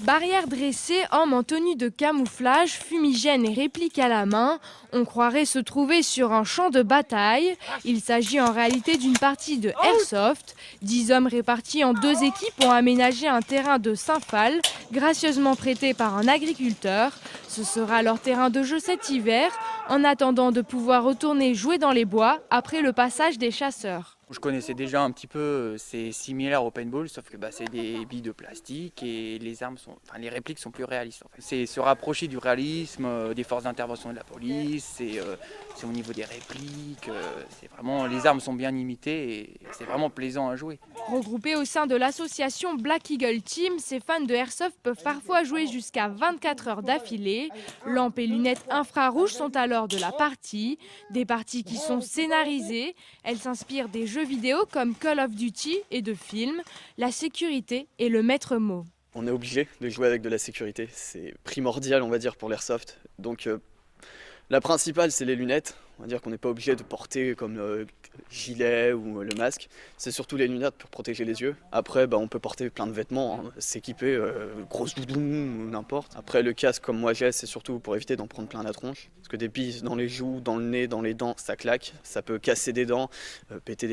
Barrière dressée, hommes en tenue de camouflage, fumigène et réplique à la main, on croirait se trouver sur un champ de bataille. Il s'agit en réalité d'une partie de airsoft. 10 hommes répartis en 2 équipes ont aménagé un terrain de Saint-Phal, gracieusement prêté par un agriculteur. Ce sera leur terrain de jeu cet hiver, en attendant de pouvoir retourner jouer dans les bois après le passage des chasseurs. Je connaissais déjà un petit peu, c'est similaire au paintball, sauf que c'est des billes de plastique et les répliques sont plus réalistes. En fait. C'est se rapprocher du réalisme, des forces d'intervention de la police, c'est au niveau des répliques, les armes sont bien imitées et c'est vraiment plaisant à jouer. Regroupés au sein de l'association Black Eagle Team, ces fans de airsoft peuvent parfois jouer jusqu'à 24 heures d'affilée. Lampes et lunettes infrarouges sont alors de la partie, des parties qui sont scénarisées. Elles s'inspirent des jeux vidéo comme Call of Duty et de films. La sécurité est le maître mot. On est obligé de jouer avec de la sécurité, c'est primordial on va dire pour l'airsoft. Donc la principale c'est les lunettes, on va dire qu'on n'est pas obligé de porter comme le gilet ou le masque. C'est surtout les lunettes pour protéger les yeux. Après on peut porter plein de vêtements, hein, s'équiper, grosse doudoune ou n'importe. Après le casque comme moi j'ai, c'est surtout pour éviter d'en prendre plein la tronche. Parce que des billes dans les joues, dans le nez, dans les dents, ça claque. Ça peut casser des dents, péter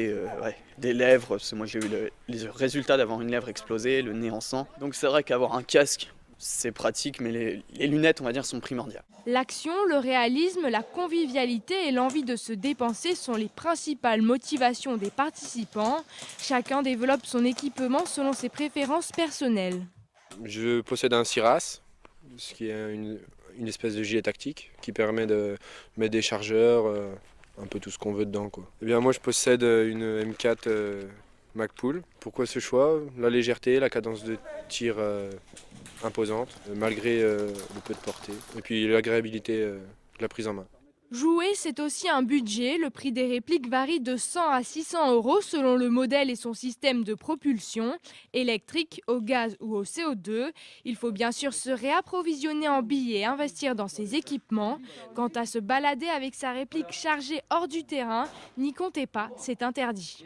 des lèvres. Parce que moi j'ai eu les résultats d'avoir une lèvre explosée, le nez en sang. Donc c'est vrai qu'avoir un casque, c'est pratique, mais les lunettes, on va dire, sont primordiales. L'action, le réalisme, la convivialité et l'envie de se dépenser sont les principales motivations des participants. Chacun développe son équipement selon ses préférences personnelles. Je possède un SIRAS, ce qui est une espèce de gilet tactique qui permet de mettre des chargeurs, un peu tout ce qu'on veut dedans, quoi. Eh bien, moi, je possède une M4 Magpul. Pourquoi ce choix? La légèreté, la cadence de tir imposante, malgré le peu de portée. Et puis l'agréabilité de la prise en main. Jouer, c'est aussi un budget. Le prix des répliques varie de 100 à 600 € selon le modèle et son système de propulsion, électrique, au gaz ou au CO2. Il faut bien sûr se réapprovisionner en billets et investir dans ses équipements. Quant à se balader avec sa réplique chargée hors du terrain, n'y comptez pas, c'est interdit.